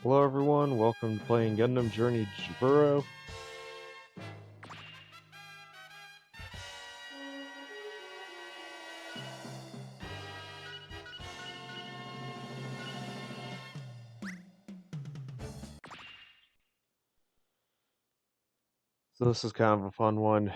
Hello everyone, welcome to playing Gundam Journey Jaburo. So this is kind of a fun one.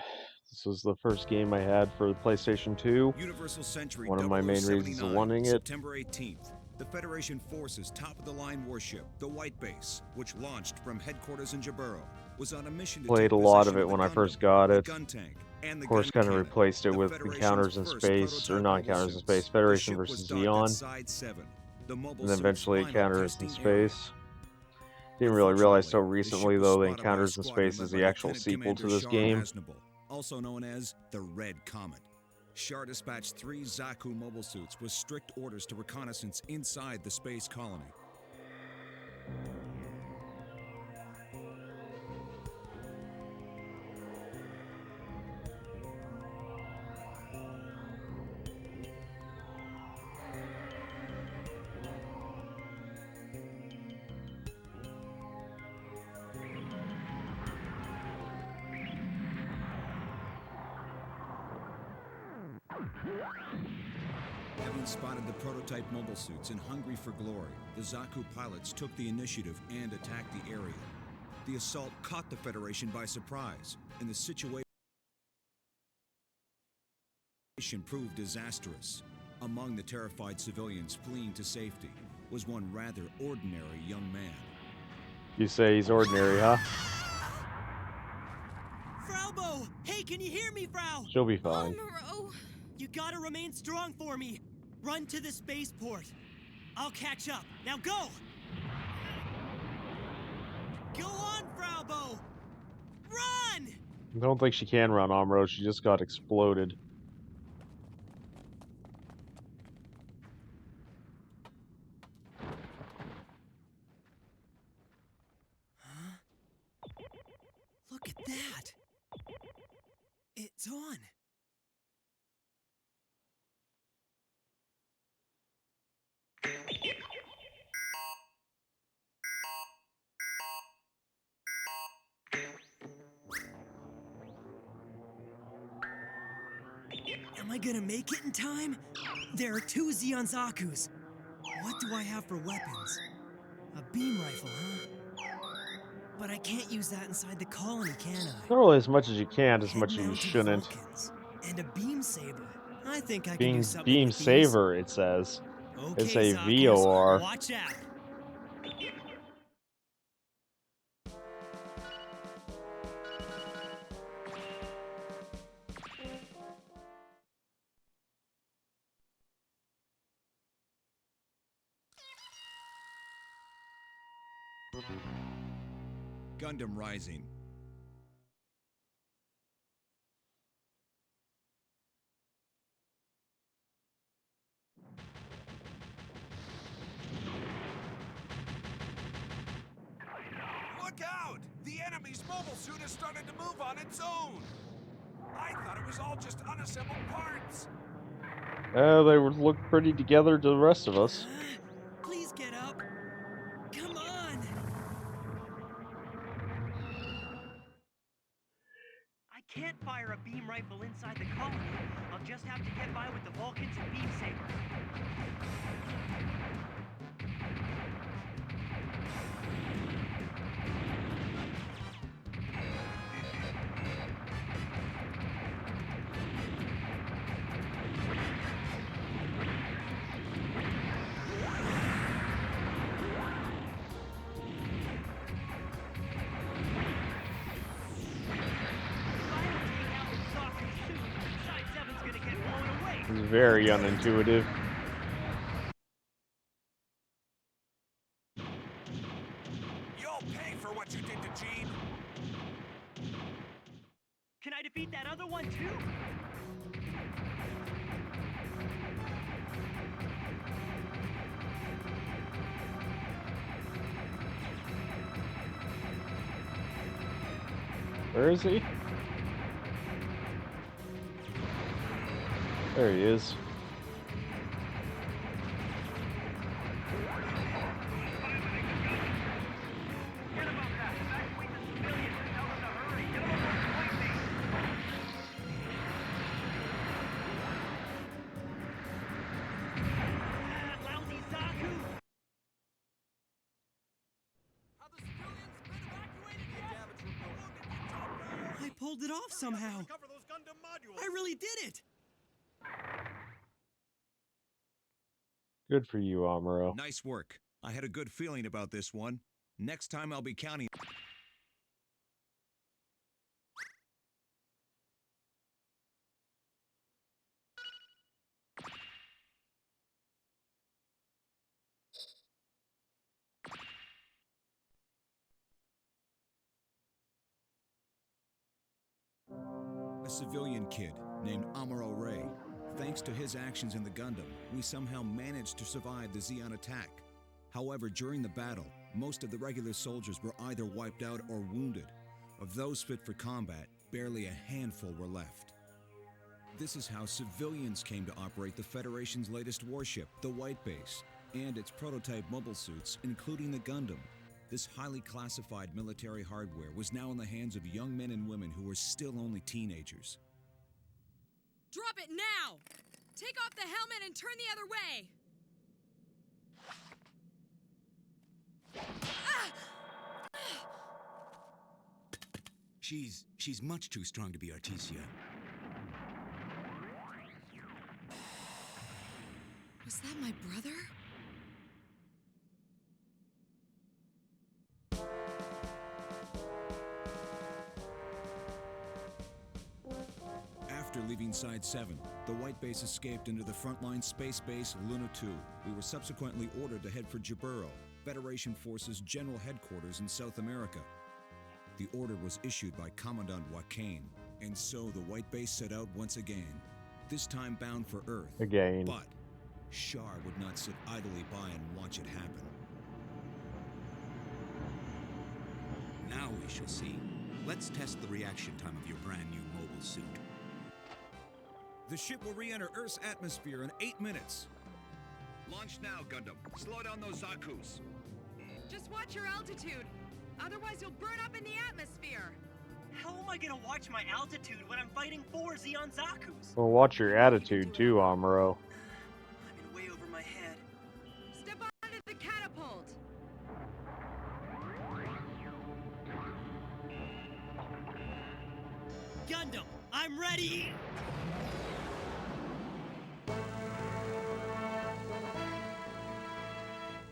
This was the first game I had for the PlayStation 2. Universal Century One of my main reasons of wanting it. September 18th. The Federation Force's top-of-the-line warship, the White Base, which launched from headquarters in Jaburo, was on a mission to Played take a lot of possession it when I Gundam, first got it. the gun tank, and the Of course, gun kind of cannon, replaced it the with Federation's Encounters in first Space, or prototype not mobile Encounters in suits. Space, The Federation ship was versus docked at Zeon. Side 7, the mobile And then suit's eventually final Encounters in testing area. Space. Didn't really realize so Unfortunately, the ship recently was though that spotted by a Encounters in squadron Space led is by the actual Lieutenant sequel to Commander this Shar game. Aznable, also known as the Red Comet. Shar dispatched 3 Zaku mobile suits with strict orders to reconnaissance inside the space colony. Having spotted the prototype mobile suits and hungry for glory, the Zaku pilots took the initiative and attacked the area. The assault caught the Federation by surprise, and the situation proved disastrous. Among the terrified civilians fleeing to safety was one rather ordinary young man. You say he's ordinary, huh? Fraubo! Hey, can you hear me, Frau? She'll be fine. Amuro! You gotta remain strong for me. Run to the spaceport. I'll catch up. Now go! Go on, Fraubo! Run! I don't think she can run Amuro, she just got exploded. Huh? Look at that! It's on! Am I gonna make it in time? There are 2 Zeon Zakus. What do I have for weapons? A beam rifle, huh? But I can't use that inside the colony, can I? Not really as much as you can, as much as you Head-mounted shouldn't. Vulcans. And a beam saber. I think I can do something Beam with these. Saver, it says. Okay, It's a Zakus, VOR. watch out. Gundam Rising. Look out! The enemy's mobile suit has started to move on its own! I thought it was all just unassembled parts! They would look pretty together to the rest of us. Please get up. Come on. I can't fire a beam rifle inside the colony. I'll just have to get by with the Vulcans and beam saber. It's very unintuitive. You'll pay for what you did to Jean! Can I defeat that other one too? Where is he? There he is. pulled it off somehow. I really did it. Good for you, Amuro. Nice work. I had a good feeling about this one. Next time I'll be counting. A civilian kid named Amuro Ray. Thanks to his actions in the Gundam, we somehow managed to survive the Zeon attack. However, during the battle, most of the regular soldiers were either wiped out or wounded. Of those fit for combat, barely a handful were left. This is how civilians came to operate the Federation's latest warship, the White Base, and its prototype mobile suits, including the Gundam. This highly classified military hardware was now in the hands of young men and women who were still only teenagers. Drop it now! Take off the helmet and turn the other way! She's much too strong to be Artesia. Was that my brother? After leaving Side 7, the White Base escaped into the frontline space base Luna 2. We were subsequently ordered to head for Jaburo, Federation Forces General Headquarters in South America. The order was issued by Commandant Joaquin, and so the White Base set out once again, this time bound for Earth. Again. But Char would not sit idly by and watch it happen. Now we shall see. Let's test the reaction time of your brand new mobile suit. The ship will re-enter Earth's atmosphere in 8 minutes. Launch now, Gundam. Slow down those Zaku's. Just watch your altitude. Otherwise, you'll burn up in the atmosphere. How am I gonna watch my altitude when I'm fighting 4 Zeon Zaku's? Well, watch your attitude too, Amuro. I'm in way over my head. Step onto the catapult. Gundam, I'm ready!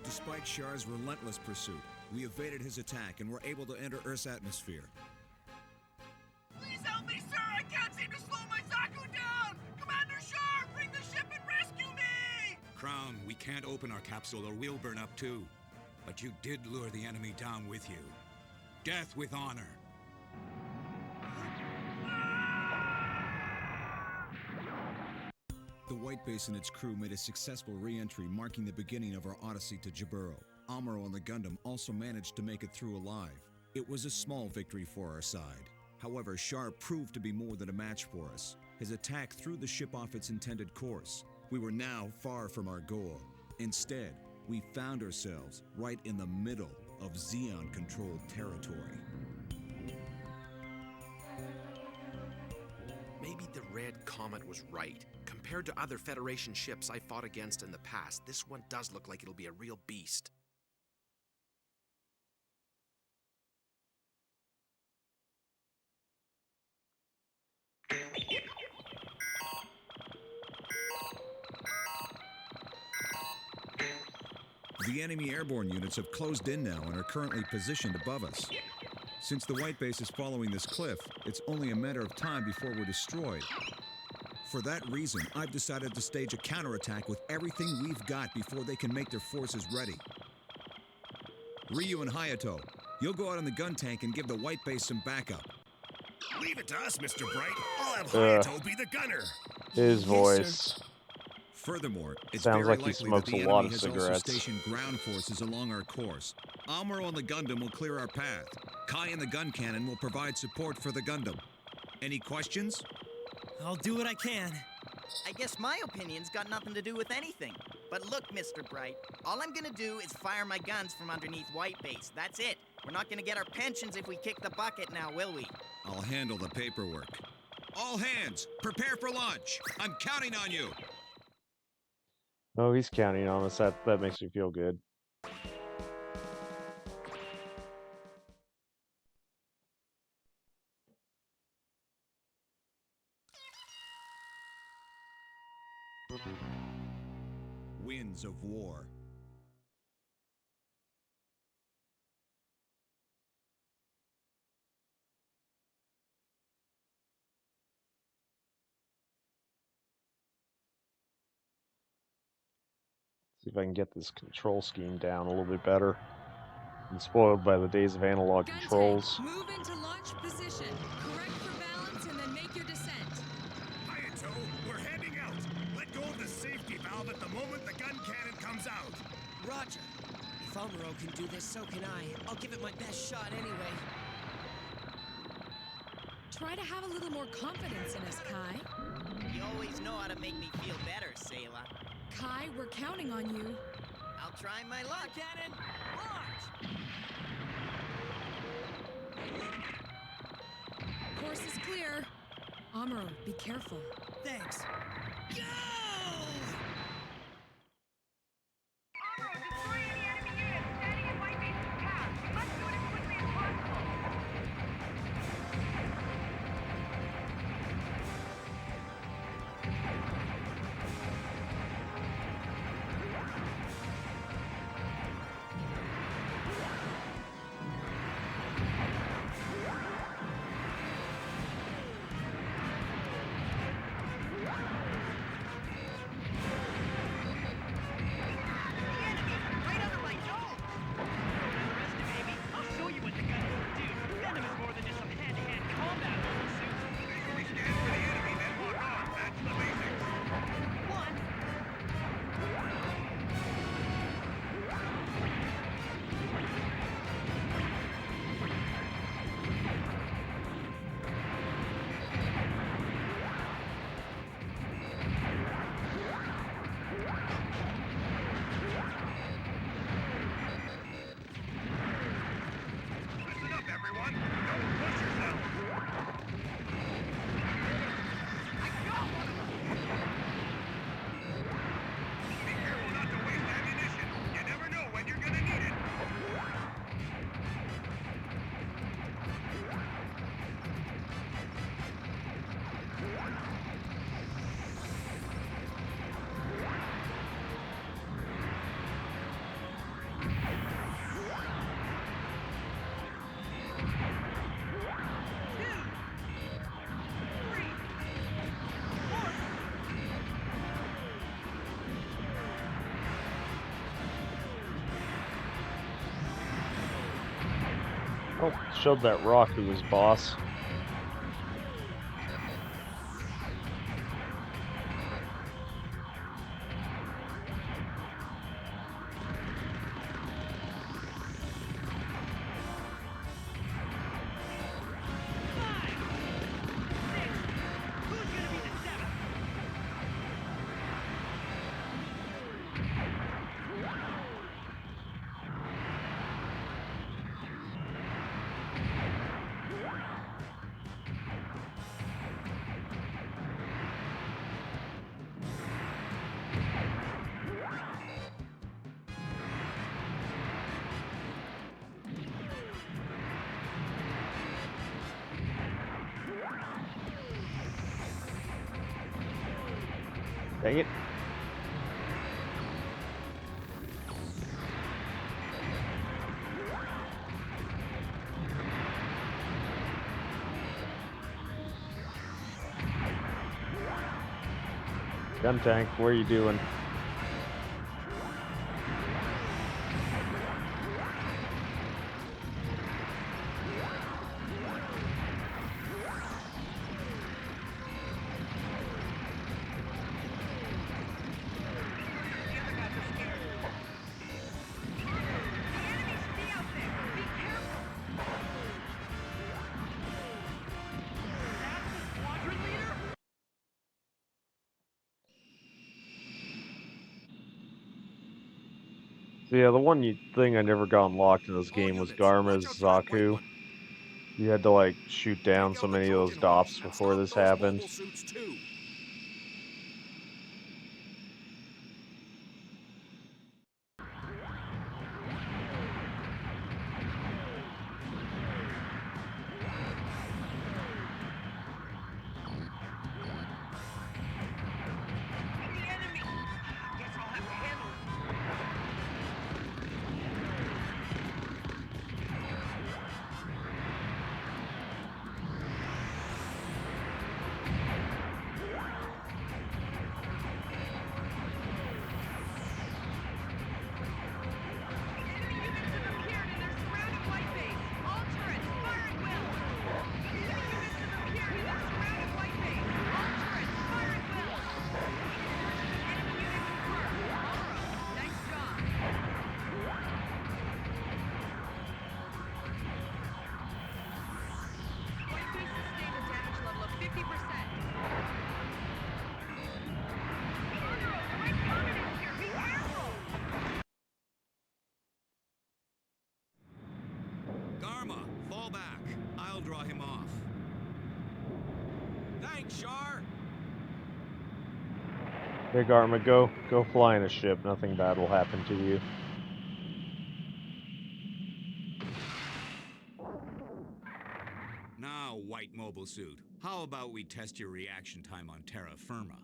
Despite Char's relentless pursuit, we evaded his attack and were able to enter Earth's atmosphere. Please help me, sir! I can't seem to slow my Zaku down! Commander Char, bring the ship and rescue me! Crown, we can't open our capsule or we'll burn up too. But you did lure the enemy down with you. Death with honor. The White Base and its crew made a successful re-entry, marking the beginning of our odyssey to Jaburo. Amuro and the Gundam also managed to make it through alive. It was a small victory for our side. However, Char proved to be more than a match for us. His attack threw the ship off its intended course. We were now far from our goal. Instead, we found ourselves right in the middle of Zeon-controlled territory. Maybe the Red Comet was right. Compared to other Federation ships I fought against in the past, this one does look like it'll be a real beast. The enemy airborne units have closed in now and are currently positioned above us. Since the White Base is following this cliff, it's only a matter of time before we're destroyed. For that reason, I've decided to stage a counterattack with everything we've got before they can make their forces ready. Ryu and Hayato, you'll go out on the gun tank and give the White Base some backup. Leave it to us, Mr. Bright. I'll have Hayato be the gunner. His voice. Furthermore, it's Sounds very like he likely that smokes the a lot enemy of has also cigarettes. stationed ground forces along our course. Amuro and the Gundam will clear our path. Kai and the gun cannon will provide support for the Gundam. Any questions? I'll do what I can. I guess my opinion's got nothing to do with anything. But look, Mr. Bright, all I'm gonna do is fire my guns from underneath White Base. That's it. We're not gonna get our pensions if we kick the bucket now, will we? I'll handle the paperwork. All hands, prepare for launch. I'm counting on you. Oh, he's counting on us. That makes me feel good. winds of war. See if I can get this control scheme down a little bit better. I'm spoiled by the days of analog Gun controls. tank, move into launch position. Correct for balance and then make your descent. Hayato, we're heading out. Let go of the safety valve at the moment the gun cannon comes out. Roger. If Amuro can do this, so can I. I'll give it my best shot anyway. Try to have a little more confidence in us, Kai. You always know how to make me feel better, Sayla. Kai, we're counting on you. I'll try my luck. Cannon, launch! Course is clear. Amuro, be careful. Thanks. Go! Listen up, everyone. Don't push yourself. Be careful not to waste ammunition. You never know when you're gonna need it. Oh, showed that rock who was boss. Dang it. Gun tank, what are you doing? So yeah, the one thing I never got unlocked in this All game was units, watch Garma's out for that white Zaku. one. You had to like shoot down Take so out the many of those Trojan horse dots and before stop this those happened. mobile suits too. The enemy! Guess I'll have to handle draw him off. Thanks, Shar. Hey, Garma, go fly in a ship. Nothing bad will happen to you. Now, White Mobile Suit, how about we test your reaction time on terra firma?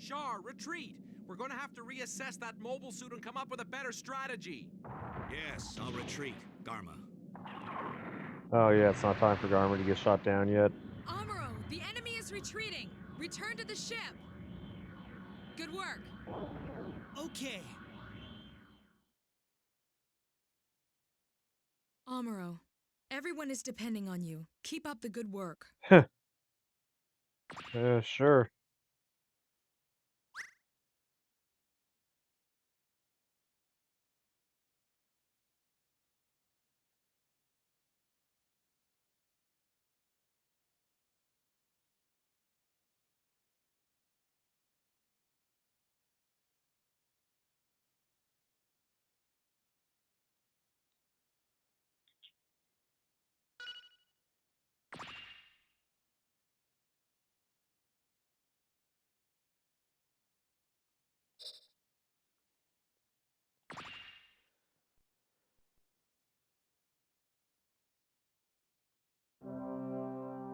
Shar, retreat! We're gonna have to reassess that mobile suit and come up with a better strategy. Yes, I'll retreat, Garma. Oh yeah, it's not time for Garma to get shot down yet. Amuro, the enemy is retreating. Return to the ship. Good work. Okay. Amuro, everyone is depending on you. Keep up the good work. Sure.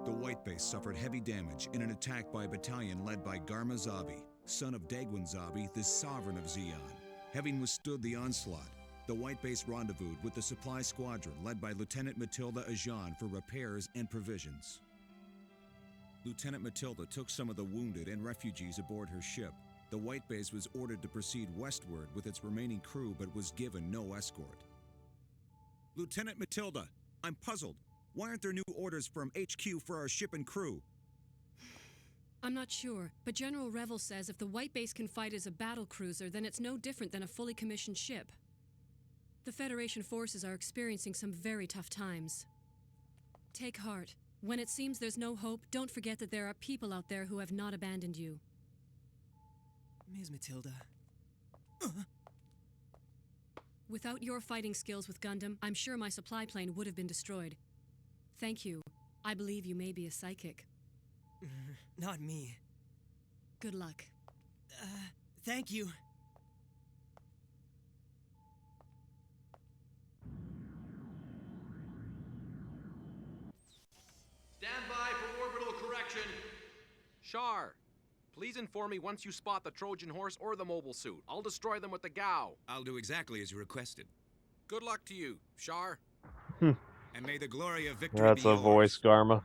The White Base suffered heavy damage in an attack by a battalion led by Garma Zabi, son of Dagwin Zabi, the sovereign of Zeon. Having withstood the onslaught, the White Base rendezvoused with the supply squadron led by Lieutenant Matilda Ajan for repairs and provisions. Lieutenant Matilda took some of the wounded and refugees aboard her ship. The White Base was ordered to proceed westward with its remaining crew but was given no escort. Lieutenant Matilda, I'm puzzled. Why aren't there new orders from HQ for our ship and crew? I'm not sure, but General Revel says if the White Base can fight as a battle cruiser, then it's no different than a fully commissioned ship. The Federation forces are experiencing some very tough times. Take heart. When it seems there's no hope, don't forget that there are people out there who have not abandoned you. Ms. Matilda. Without your fighting skills with Gundam, I'm sure my supply plane would have been destroyed. Thank you. I believe you may be a psychic. Not me. Good luck. Thank you. Stand by for orbital correction. Shar, Please inform me once you spot the Trojan horse or the mobile suit. I'll destroy them with the Gao. I'll do exactly as you requested. Good luck to you, Shar. And may the glory of victory That's be a yours. voice, Garma.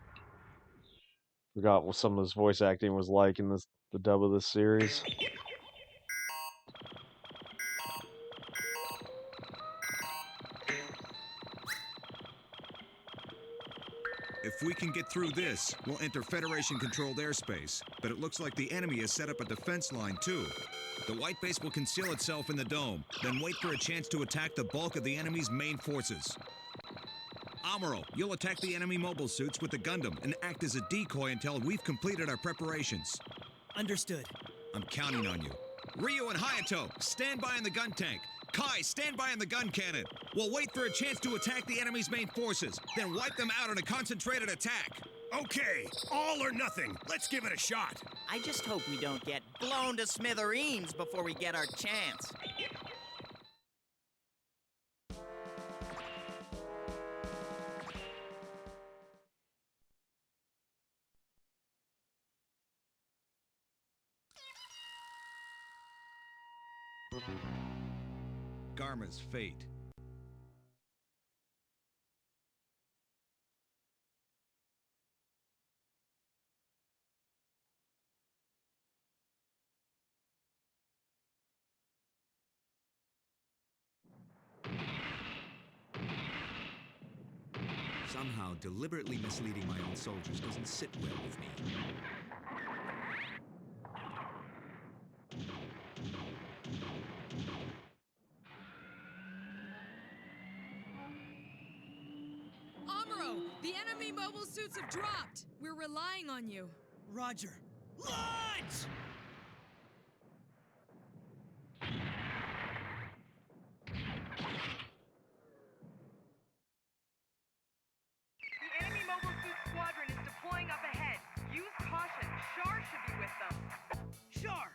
Forgot what some of his voice acting was like in the dub of this series. If we can get through this, we'll enter Federation-controlled airspace. But it looks like the enemy has set up a defense line, too. The White Base will conceal itself in the dome, then wait for a chance to attack the bulk of the enemy's main forces. Amuro, you'll attack the enemy mobile suits with the Gundam and act as a decoy until we've completed our preparations. Understood. I'm counting on you. Ryu and Hayato, stand by in the gun tank. Kai, stand by in the gun cannon. We'll wait for a chance to attack the enemy's main forces, then wipe them out in a concentrated attack. Okay, all or nothing. Let's give it a shot. I just hope we don't get blown to smithereens before we get our chance. Garma's fate. Somehow, deliberately misleading my own soldiers doesn't sit well with me. Amuro, the enemy mobile suits have dropped. We're relying on you. Roger. Launch! The enemy mobile suit squadron is deploying up ahead. Use caution. Shar should be with them. Shar!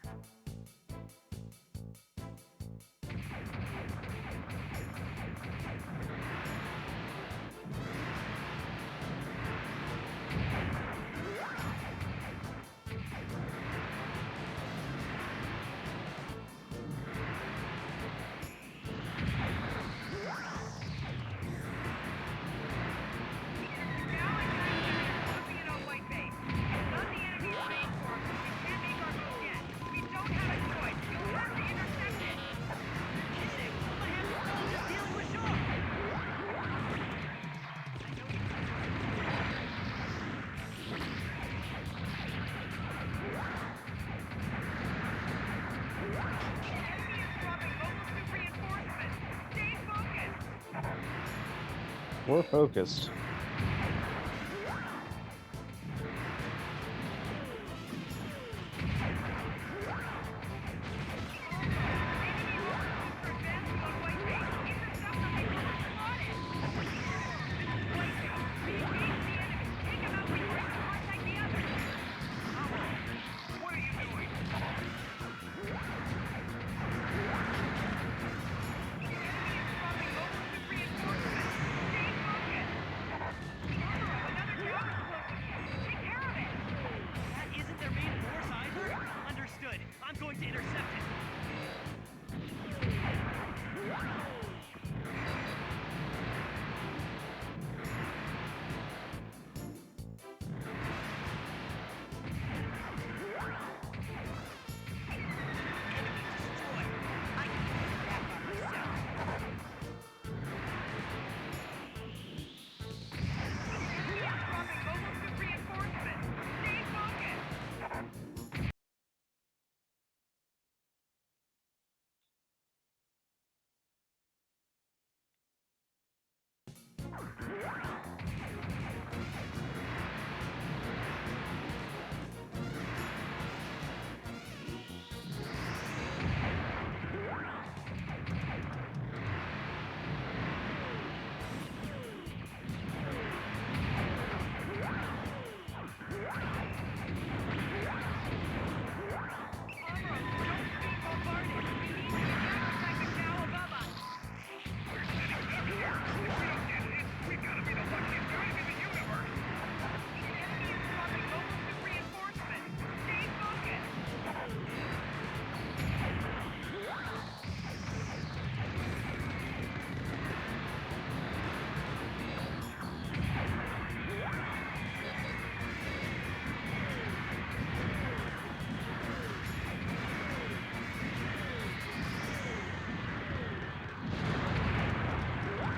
We're focused.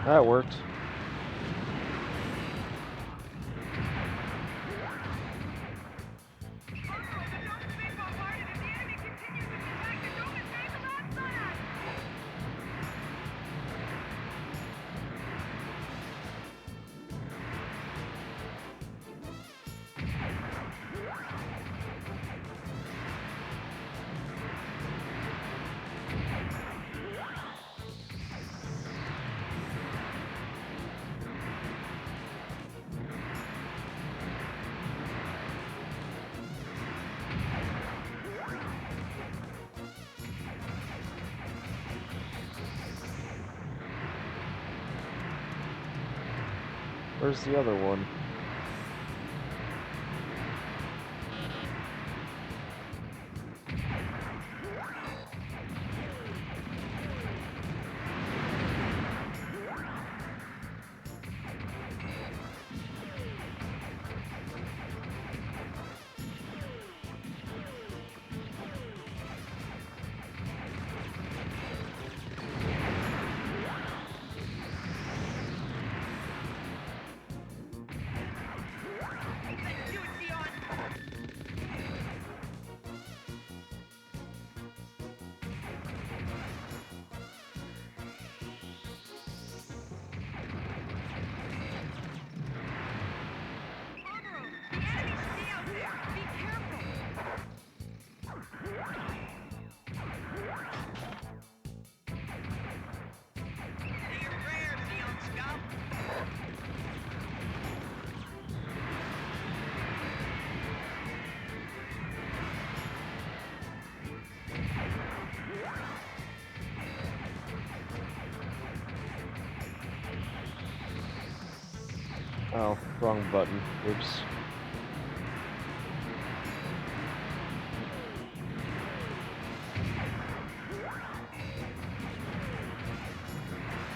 That worked. Where's the other one? Oh, wrong button. Oops.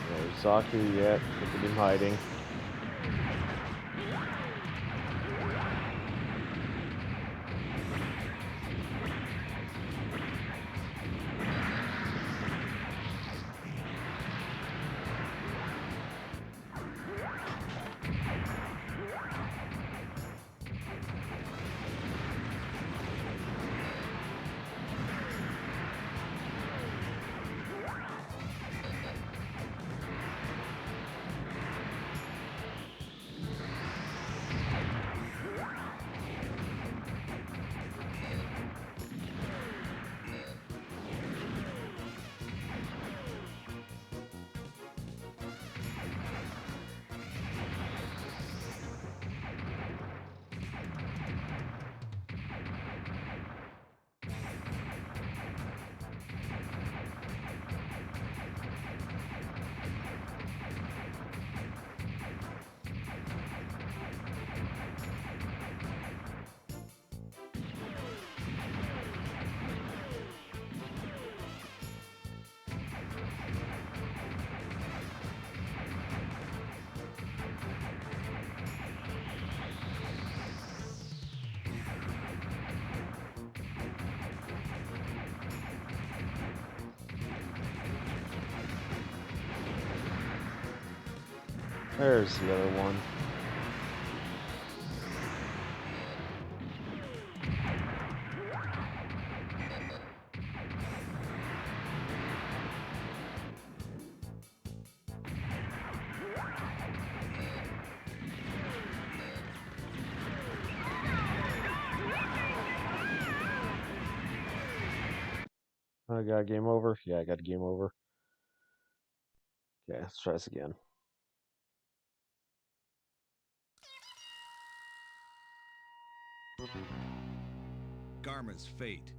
There's Zaku yet. Look at him hiding. There's the other one. I got game over. Yeah, I got game over. Okay, let's try this again. Garma's fate.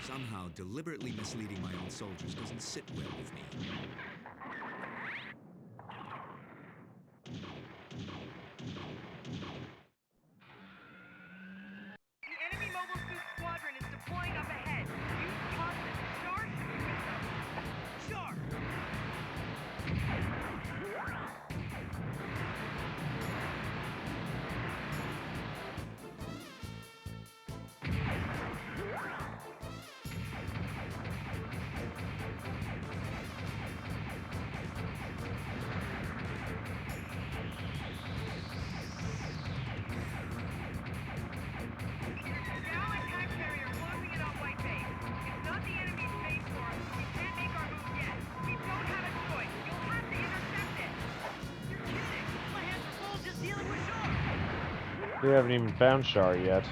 Somehow, deliberately misleading my own soldiers doesn't sit well with me. The enemy Mobile Suit Squadron is deploying up ahead. Use caution. Char should be with them. Char! We haven't even found Shar yet.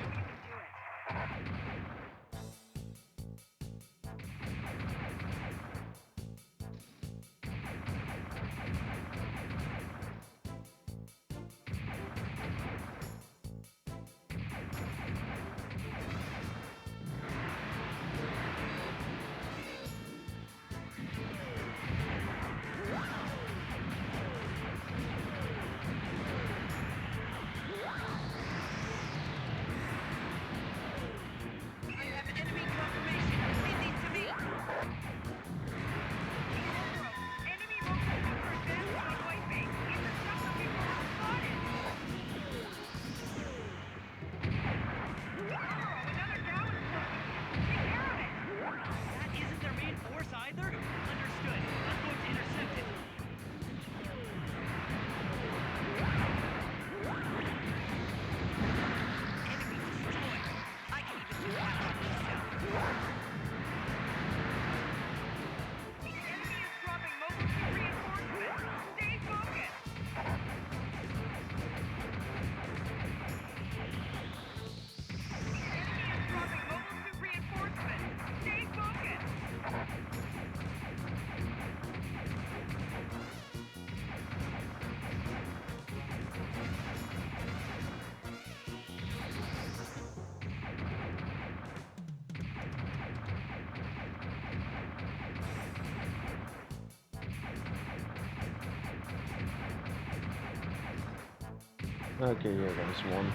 Okay, here comes one.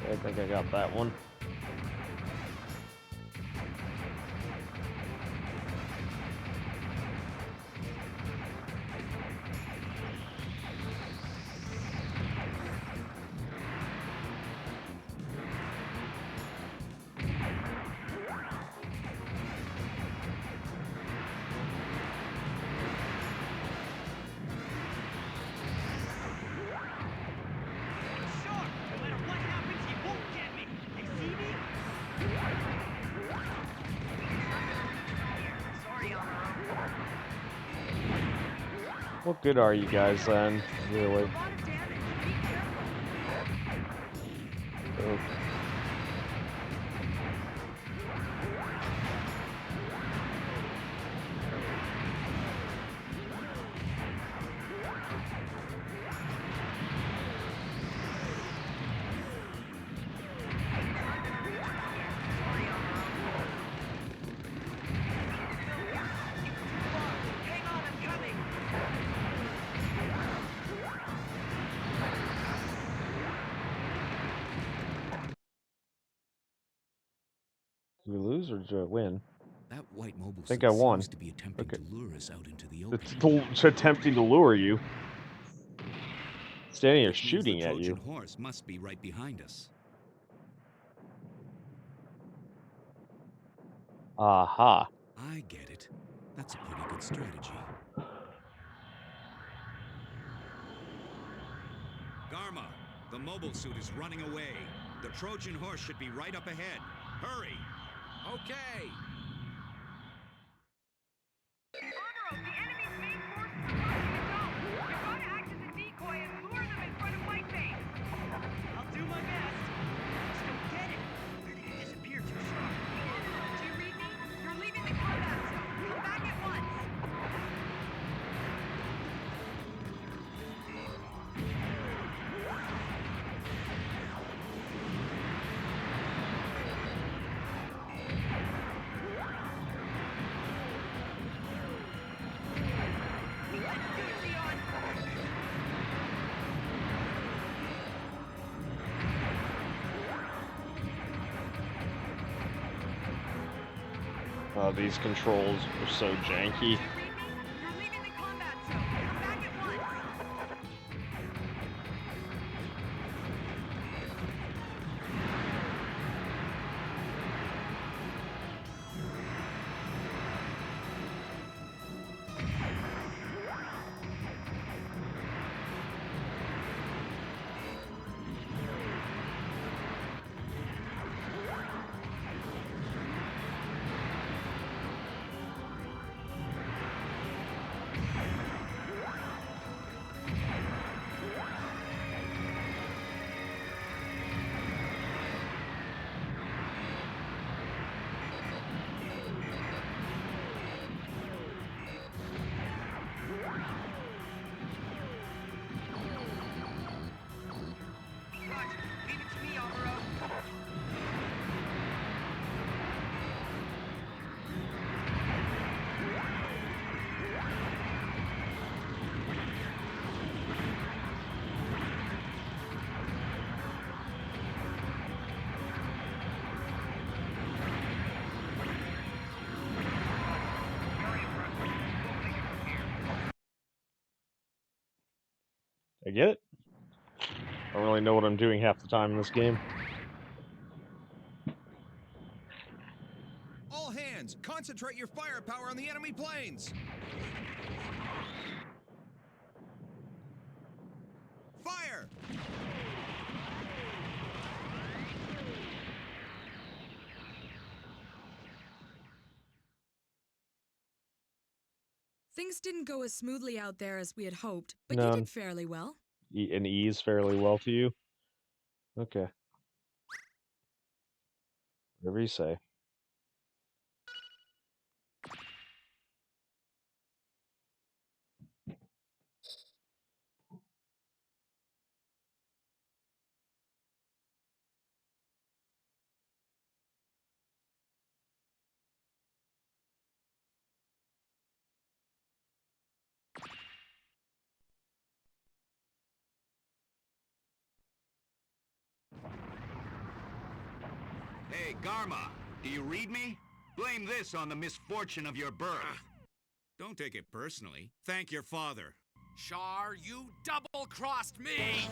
I think I got that one. What good are you guys then, really? Oh. Did we lose or did I win? That white mobile I think suit I won. seems to be attempting Okay. to lure us out into the open. It's attempting to lure you. Standing here Which means shooting the at Trojan you. horse must be right behind us. Aha. I get it. That's a pretty good strategy. Garma, the mobile suit is running away. The Trojan horse should be right up ahead. Hurry! Okay. Jaburo, the enemy's main forces are crossing the zone. You've got to act as a decoy and lure them in front of White Base. I'll do my best. Just don't get it. Where did he disappear too strong? Do you read me? You're leaving the combat zone. Come back at once. These controls are so janky. You're leaving the combat zone. Come back at once. Roger. Leave it to me, Alvaro. I get it. I don't really know what I'm doing half the time in this game. All hands, concentrate your firepower on the enemy planes. Fire! Things didn't go as smoothly out there as we had hoped, but No. you did fairly well. And ease fairly well to you. Okay. Whatever you say. Hey, Garma, do you read me? Blame this on the misfortune of your birth. Don't take it personally. Thank your father. Char, you double-crossed me!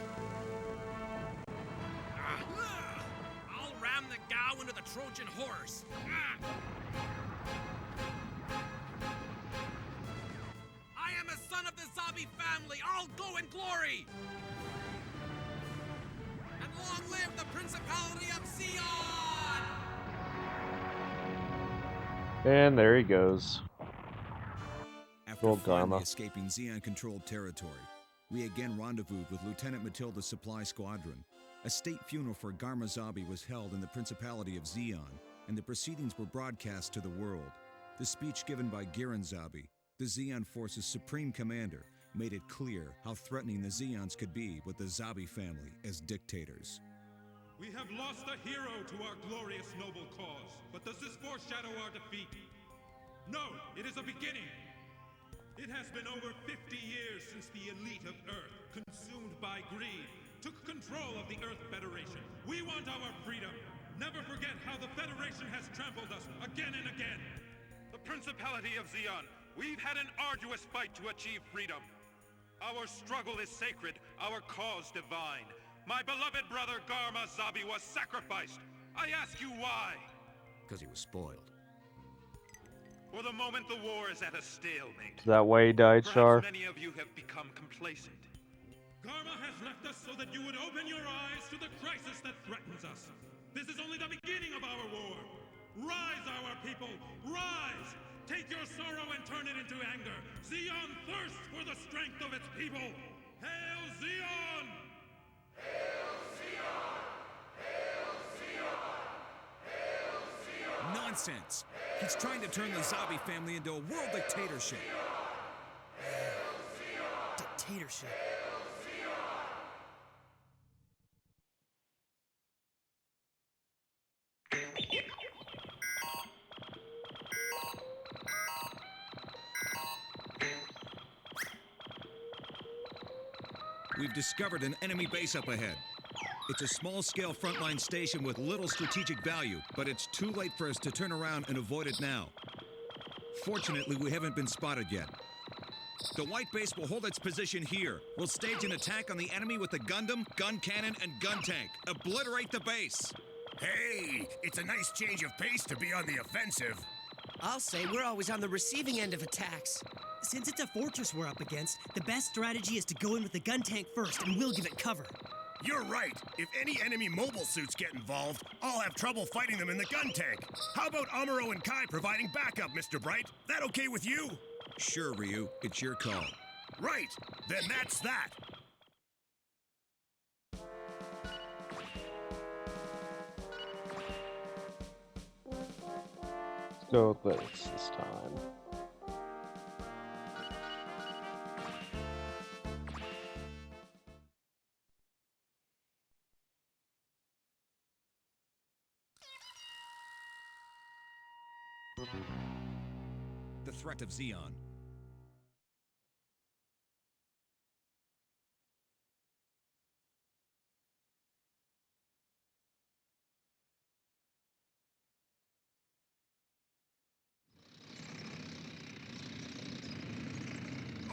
I'll ram the Gao into the Trojan horse. I am a son of the Zabi family. I'll go in glory. And long live the Principality of Zeon! And there he goes. After Well, finally Garma. escaping Zeon-controlled territory, we again rendezvoused with Lieutenant Matilda's supply squadron. A state funeral for Garma Zabi was held in the Principality of Zeon, and the proceedings were broadcast to the world. The speech given by Giran Zabi, the Zeon Force's supreme commander, made it clear how threatening the Zeons could be with the Zabi family as dictators. We have lost a hero to our glorious noble cause, but does this foreshadow our defeat? No, it is a beginning. It has been over 50 years since the elite of Earth, consumed by greed, took control of the Earth Federation. We want our freedom. Never forget how the Federation has trampled us again and again. The Principality of Zeon, we've had an arduous fight to achieve freedom. Our struggle is sacred, our cause divine. My beloved brother Garma Zabi was sacrificed. I ask you why? Because he was spoiled. For the moment, the war is at a stalemate. Is that why he died, Char? Perhaps many of you have become complacent. Garma has left us so that you would open your eyes to the crisis that threatens us. This is only the beginning of our war. Rise, our people, rise! Take your sorrow and turn it into anger. Zeon thirsts for the strength of its people. Hail Zeon! Hail Zeon! Hail Zeon! Hail Zeon! Nonsense! He's trying to turn the Zabi family into a world dictatorship. Dictatorship. We've discovered an enemy base up ahead. It's a small-scale frontline station with little strategic value, but it's too late for us to turn around and avoid it now. Fortunately, we haven't been spotted yet. The white base will hold its position here. We'll stage an attack on the enemy with the Gundam, gun cannon, and gun tank. Obliterate the base. Hey, it's a nice change of pace to be on the offensive. I'll say we're always on the receiving end of attacks. Since it's a fortress we're up against, the best strategy is to go in with the gun tank first, and we'll give it cover. You're right. If any enemy mobile suits get involved, I'll have trouble fighting them in the gun tank. How about Amuro and Kai providing backup, Mr. Bright? That okay with you? Sure, Ryu. It's your call. Right. Then that's that. Let's go with this time. The threat of Zeon.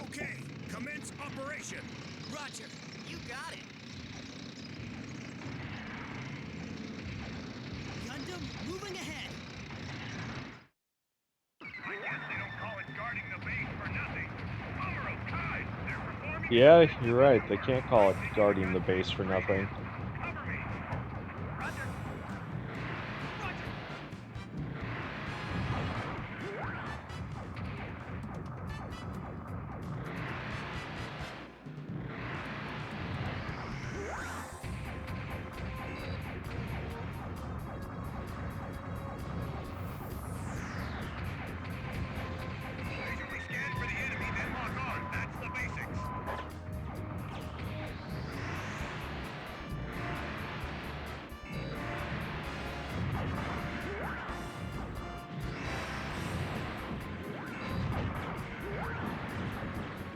Okay, commence operation. Roger, you got it. Gundam, moving ahead. I guess they don't call it guarding the base for nothing. Amuro, Kai, they're performing. Yeah, you're right. They can't call it guarding the base for nothing. Cover me. Roger. Roger. Visually scan for the enemy, then lock on. That's the basics.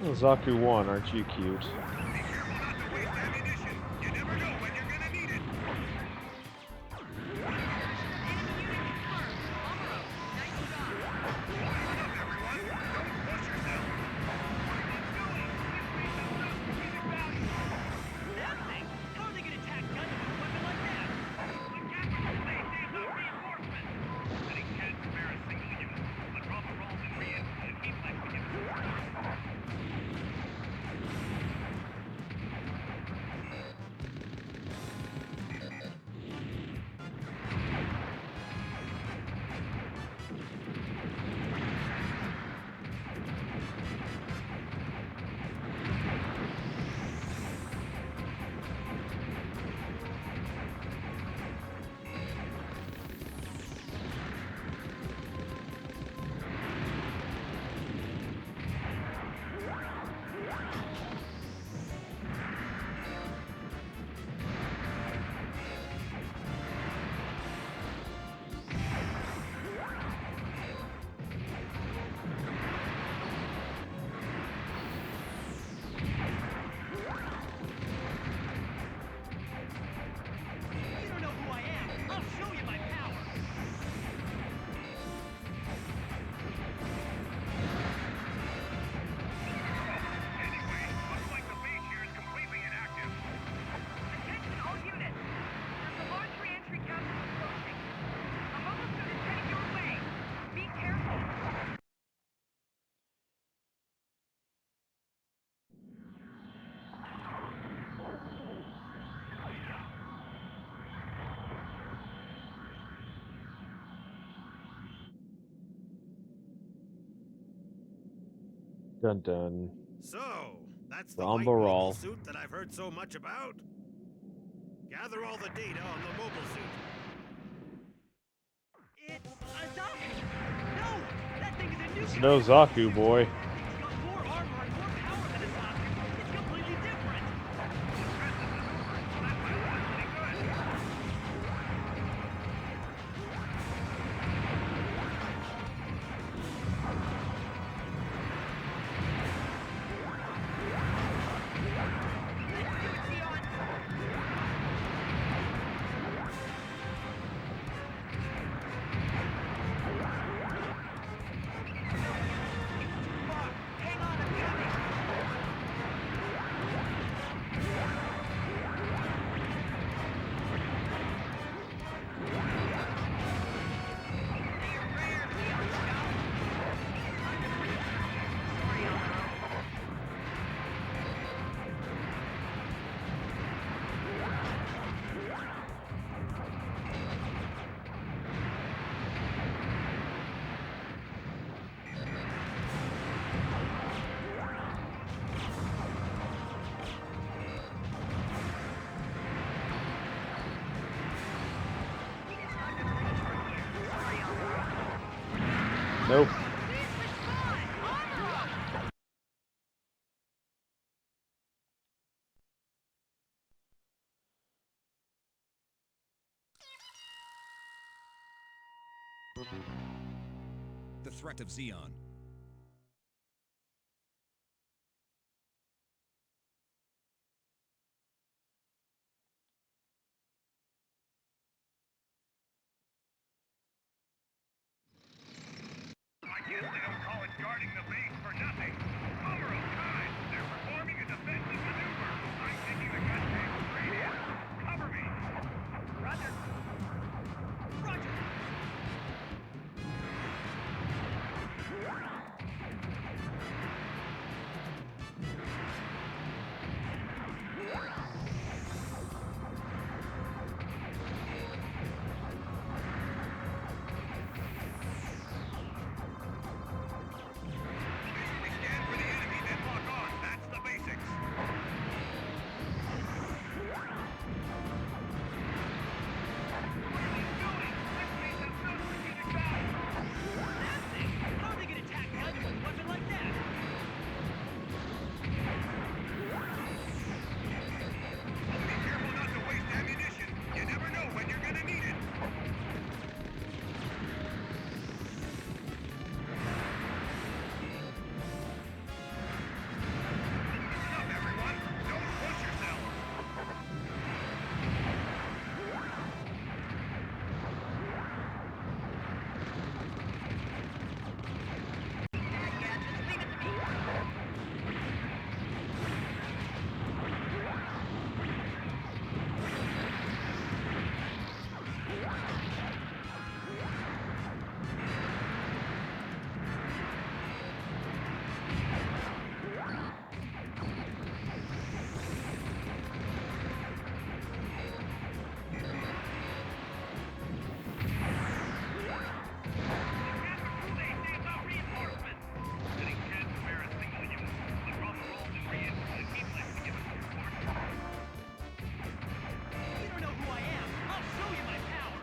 Oh, Zaku 1, aren't you cute? Be careful not to waste ammunition. You never know when you're gonna need it. Listen up, everyone. Don't push yourself. That thing? How are they gonna attack Gundam with a weapon like that? The capital state needs a reinforcement. They can't spare a single unit, but Rama rolls and re-enters and keep like we give You don't know who I am. I'll show you my power. Anyway, looks like the base here is completely inactive. Attention all units. There's a large re-entry capsule approaching. A mobile suit is heading your way. Be careful. Dun dun. So, that's the white Rumbarol. mobile suit that I've heard so much about? Gather all the data on the mobile suit. It's a Zaku. No, that thing is a It's nuclear. no Zaku, boy. It's got more armor and more power than a Zaku. It's completely different. Impressive maneuver. That might be pretty good. Nope. The threat of Zeon. I guess they don't call it guarding the base for nothing. Amuro, Kai, they're performing a defensive maneuver. I'm taking the gun tank straight in. Cover me. Roger. Roger. We scan for the enemy, then lock on. That's the basics. What are they doing? This place has no strategic value. Nothing. How are they gonna attack the other with a weapon like that? Be careful not to waste ammunition. You never know when you're gonna need it. Listen up, everyone. Don't push yourself. Yeah, just leave it to me. You don't know who I am. I'll show you my power.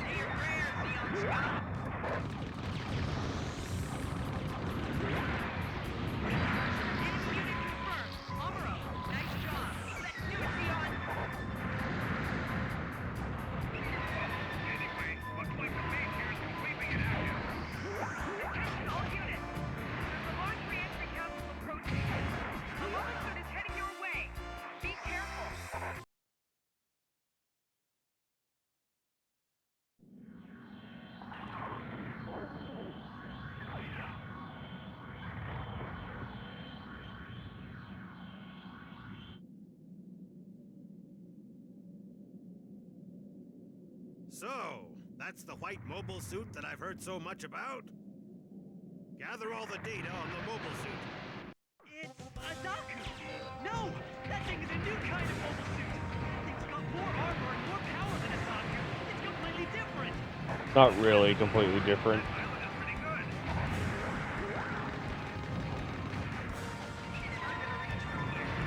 Say your prayers, Zeon Scott. Enemy unit confirmed. Amuro, nice job. Let's do it, Zeon. Anyway, looks like the base here is completely inactive. Attention all units. There's a large re-entry capsule approaching. A mobile suit is heading your way. Be careful. So, that's the white mobile suit that I've heard so much about? Gather all the data on the mobile suit. It's a Zaku. No, that thing is a new kind of mobile suit. That thing's got more armor and more power than a Zaku. It's completely different. Not really completely different. Pilot is pretty good.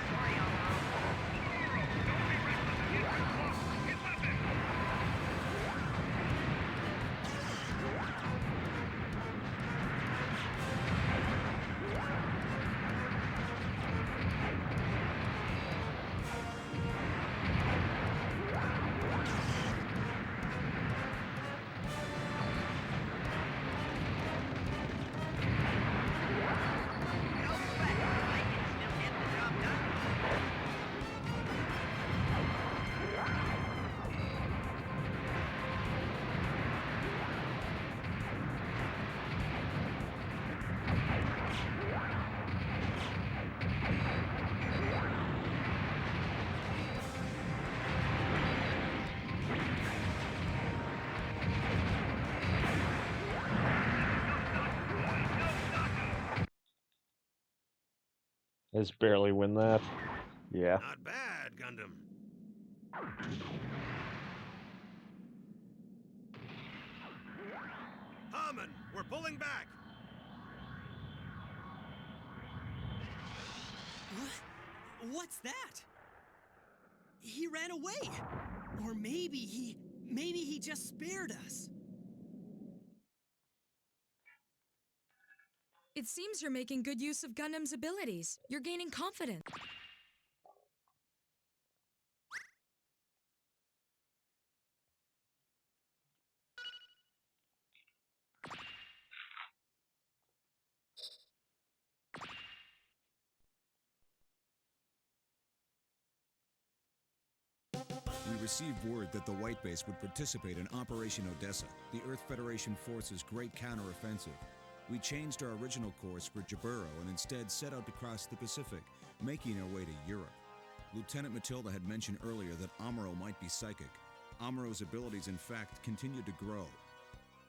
Sorry, Amuro. Don't be reckless and get too close. Get with him. Just barely win that. Yeah. Not bad, Gundam. Hammond, we're pulling back. What? What's that? He ran away. Or maybe he just spared us. It seems you're making good use of Gundam's abilities. You're gaining confidence. We received word that the White Base would participate in Operation Odessa, the Earth Federation force's great counteroffensive. We changed our original course for Jaburo and instead set out to cross the Pacific, making our way to Europe. Lieutenant Matilda had mentioned earlier that Amuro might be psychic. Amuro's abilities, in fact, continued to grow.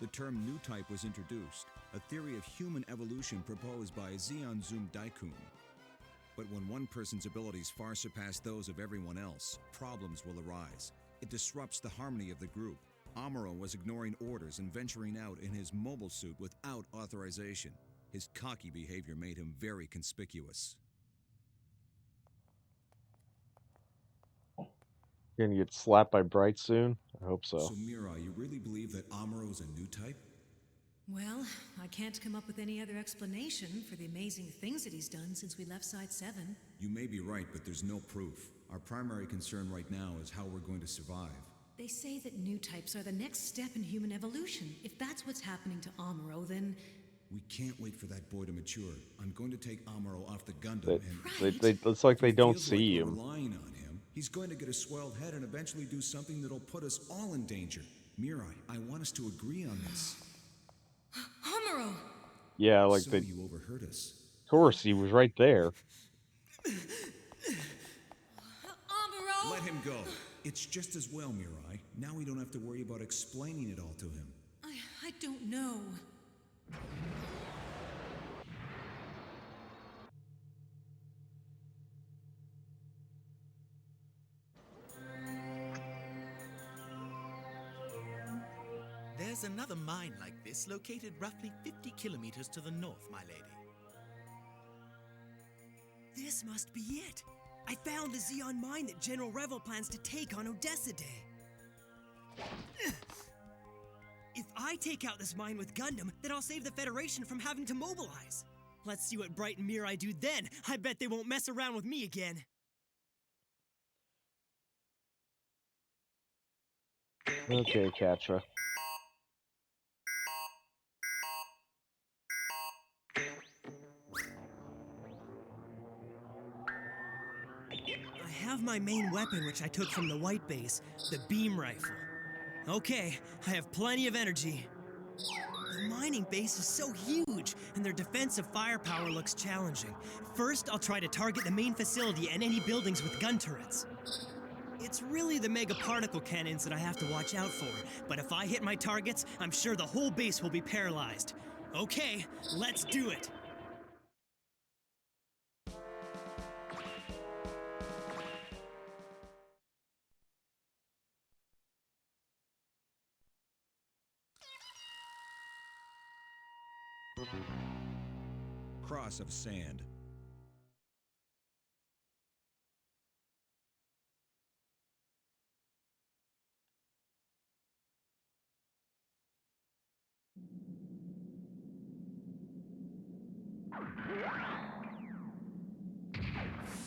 The term new type was introduced, a theory of human evolution proposed by Zeon Zum Daikun. But when one person's abilities far surpass those of everyone else, problems will arise. It disrupts the harmony of the group. Amuro was ignoring orders and venturing out in his mobile suit without authorization. His cocky behavior made him very conspicuous. Gonna get slapped by Bright soon? I hope so. So Mirai, you really believe that Amuro's a new type? Well, I can't come up with any other explanation for the amazing things that he's done since we left Side 7. You may be right, but there's no proof. Our primary concern right now is how we're going to survive. They say that new types are the next step in human evolution. If that's what's happening to Amuro, then... We can't wait for that boy to mature. I'm going to take Amuro off the Gundam It's like they don't see him. Relying on him, he's going to get a swelled head and eventually do something that'll put us all in danger. Mirai, I want us to agree on this. Amuro! Yeah, like so they... you overheard us. Of course, he was right there. Amuro! Let him go. It's just as well, Mirai. Now we don't have to worry about explaining it all to him. I don't know. There's another mine like this located roughly 50 kilometers to the north, my lady. This must be it. I found the Zeon mine that General Revel plans to take on Odessa Day. If I take out this mine with Gundam, then I'll save the Federation from having to mobilize. Let's see what Bright and Mirai do then. I bet they won't mess around with me again. Okay, Katra. I have my main weapon, which I took from the White Base, the beam rifle. Okay, I have plenty of energy. The mining base is so huge, and their defensive firepower looks challenging. First, I'll try to target the main facility and any buildings with gun turrets. It's really the mega particle cannons that I have to watch out for, but if I hit my targets, I'm sure the whole base will be paralyzed. Okay, let's do it! Cross of sand.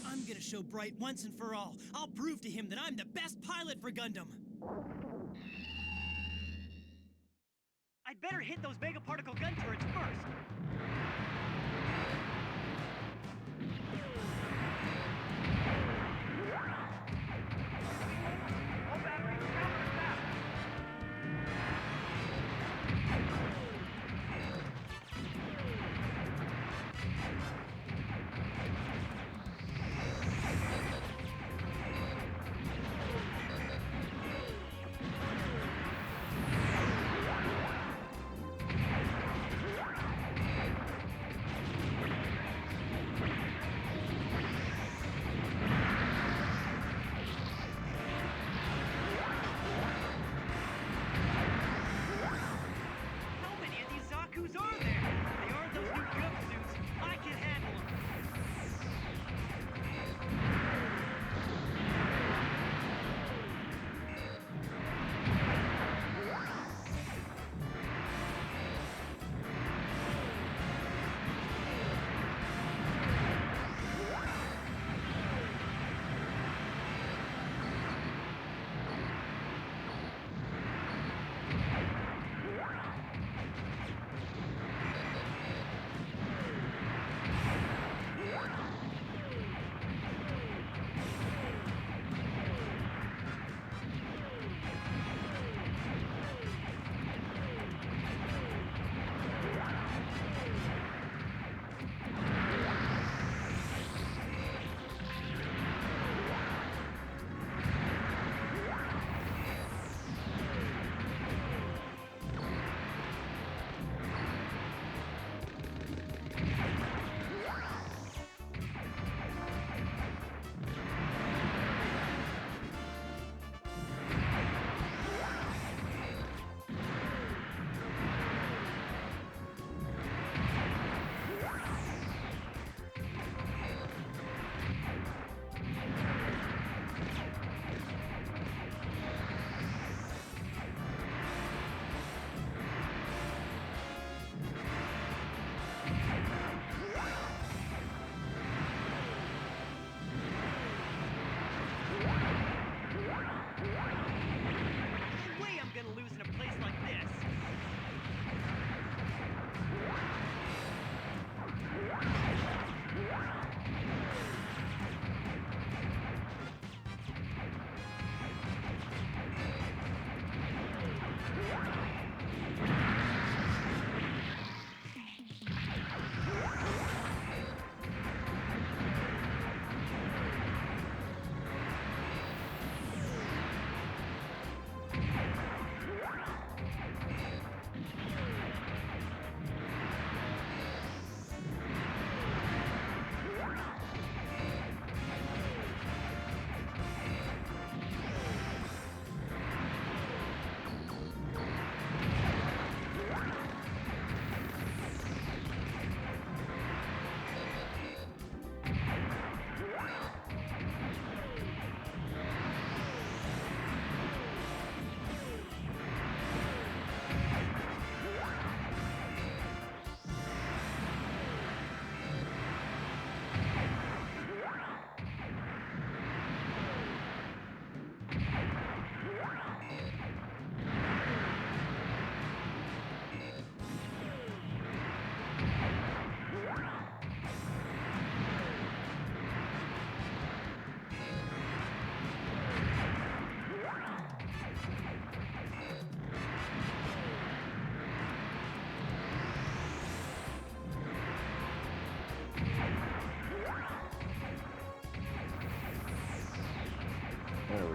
I'm gonna show Bright once and for all. I'll prove to him that I'm the best pilot for Gundam. I'd better hit those mega particle gun turrets first.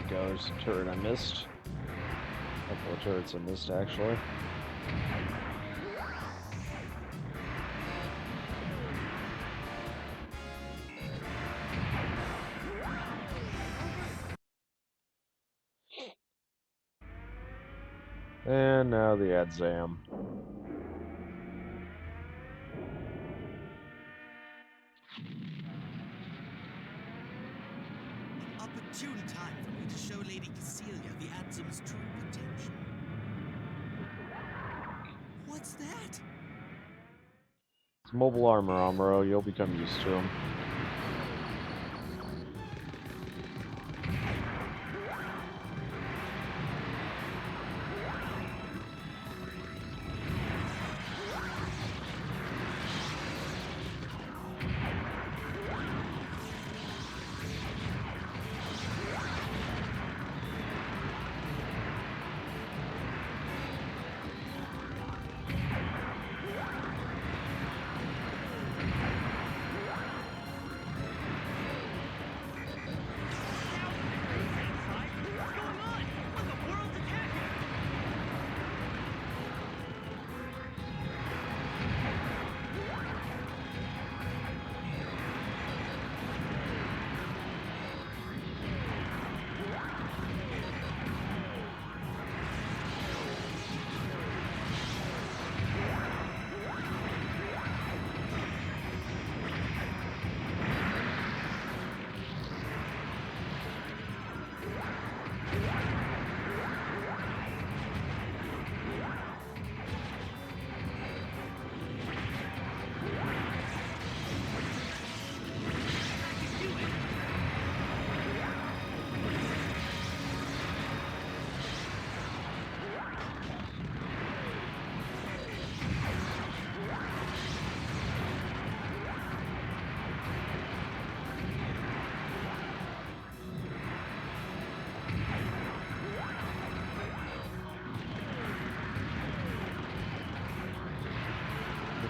go. There's a turret I missed. A couple of turrets I missed, actually. And now the Adzam. An opportune time for me to show Lady Cecilia the Adzam's true potential. What's that? It's mobile armor, Amuro. You'll become used to them.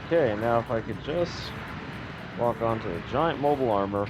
Okay, now if I could just walk onto the giant mobile armor.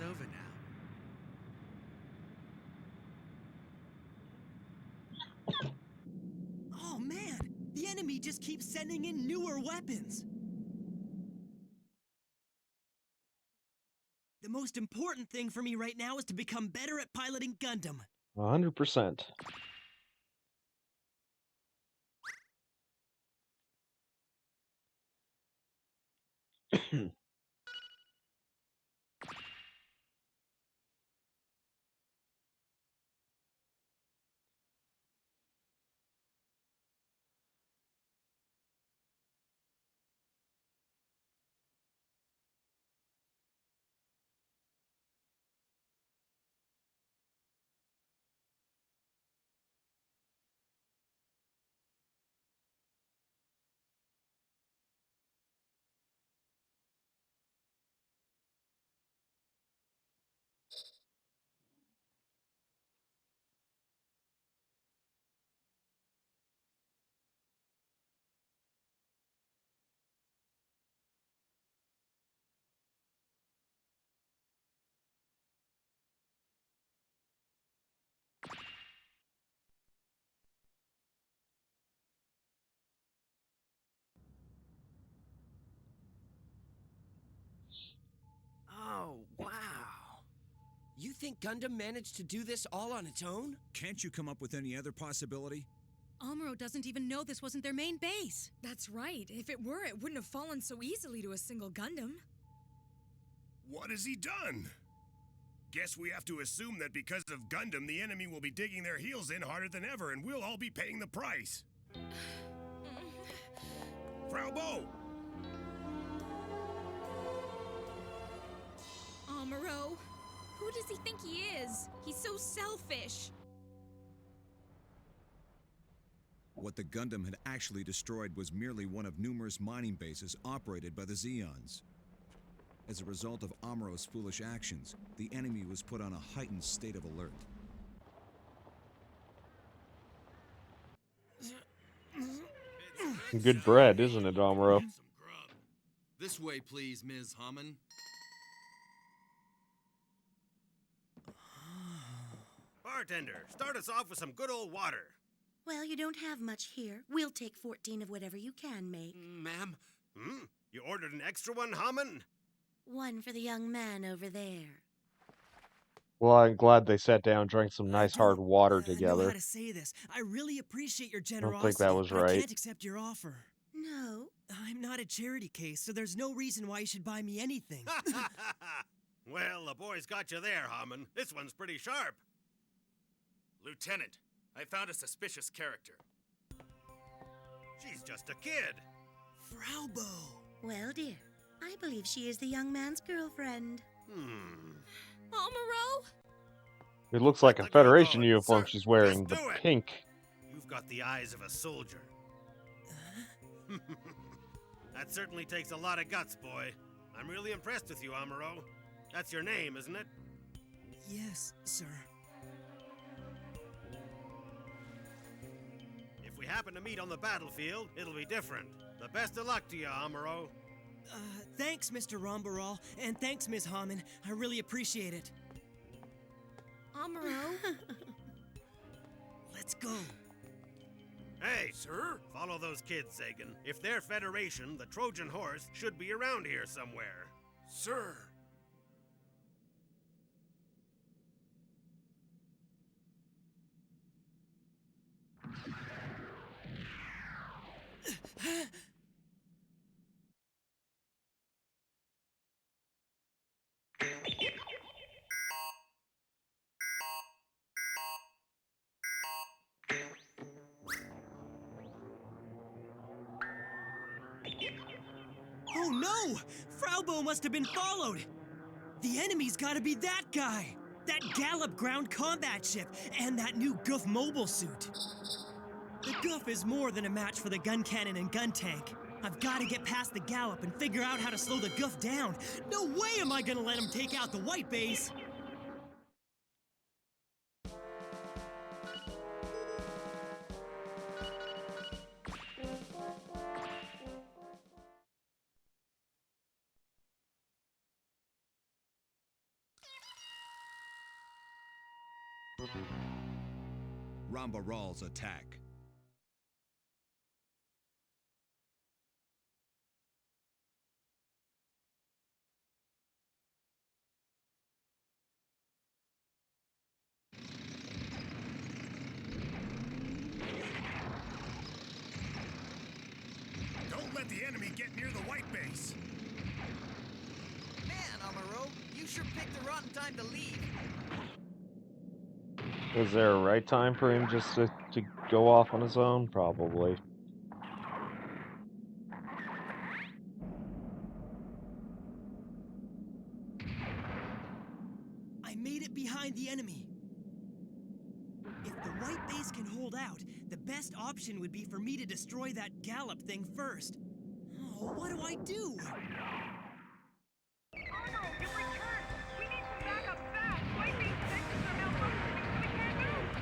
Over now. Oh man, the enemy just keeps sending in newer weapons. The most important thing for me right now is to become better at piloting Gundam. 100%. Oh, wow. You think Gundam managed to do this all on its own? Can't you come up with any other possibility? Amuro doesn't even know this wasn't their main base. That's right. If it were, it wouldn't have fallen so easily to a single Gundam. What has he done? Guess we have to assume that because of Gundam, the enemy will be digging their heels in harder than ever, and we'll all be paying the price. Frau Bo! Amuro, who does he think he is? He's so selfish. What the Gundam had actually destroyed was merely one of numerous mining bases operated by the Zeons. As a result of Amuro's foolish actions, the enemy was put on a heightened state of alert. Good bread, isn't it, Amuro? This way, please, Ms. Hammond. Bartender, start us off with some good old water. Well, you don't have much here. We'll take 14 of whatever you can make. Ma'am? You ordered an extra one, Hammond? One for the young man over there. Well, I'm glad they sat down and drank some nice hard water I know together. how to say this. I really appreciate your I generosity. don't think that was but I right. can't accept your offer. No. I'm not a charity case, so there's no reason why you should buy me anything. Well, the boys got you there, Hammond. This one's pretty sharp. Lieutenant, I found a suspicious character. She's just a kid. Frau Bo. Well, dear, I believe she is the young man's girlfriend. Amuro? It looks like a Federation uniform she's wearing, the do it. pink. You've got the eyes of a soldier. That certainly takes a lot of guts, boy. I'm really impressed with you, Amuro. That's your name, isn't it? Yes, sir. If we happen to meet on the battlefield, it'll be different. The best of luck to you, Amuro. Thanks, Mr. Rombarol, and thanks, Ms. Hammond. I really appreciate it. Amuro? Let's go. Hey, sir? Follow those kids, Sagan. If they're Federation, the Trojan horse should be around here somewhere. Sir. Oh no! Frau Bo must have been followed! The enemy's gotta be that guy! That Gallop ground combat ship, and that new Goof mobile suit! The Goof is more than a match for the gun cannon and gun tank. I've gotta get past the Gallop and figure out how to slow the Goof down. No way am I gonna let him take out the White Base! Rambaral's attack. get near the white base. Man, Amuro, you sure picked a rotten time to leave. Was there a right time for him just to go off on his own? Probably. I made it behind the enemy. If the white base can hold out, the best option would be for me to destroy that gallop thing first. Oh, what do I do? Arno, you returned! We need some backup fast! White base engines are malfunctioning, so we can't move!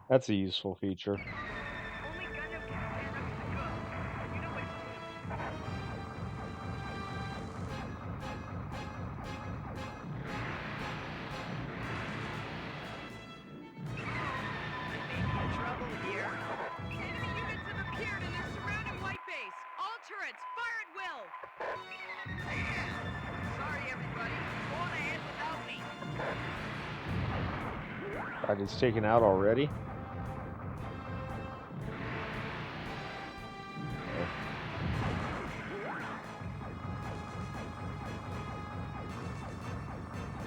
That's a useful feature. It's taken out already?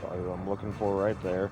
Probably what I'm looking for right there.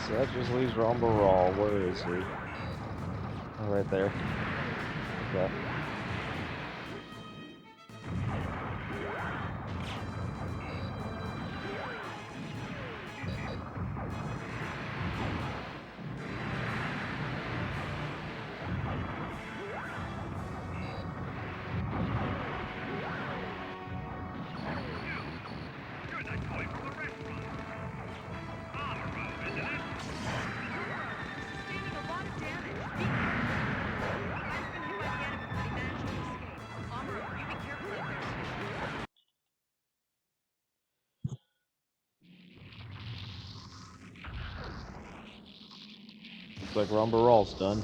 So that just leaves Jaburo. Where is he? Oh, right there. Okay. Looks like Jaburo's done.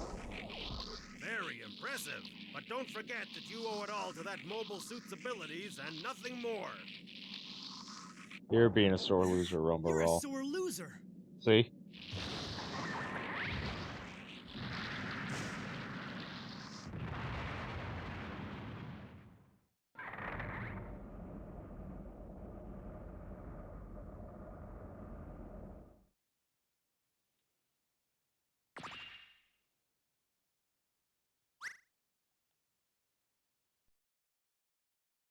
Very impressive. But don't forget that you owe it all to that mobile suit's abilities and nothing more. You're being a sore loser, You're a Jaburo. sore loser. See?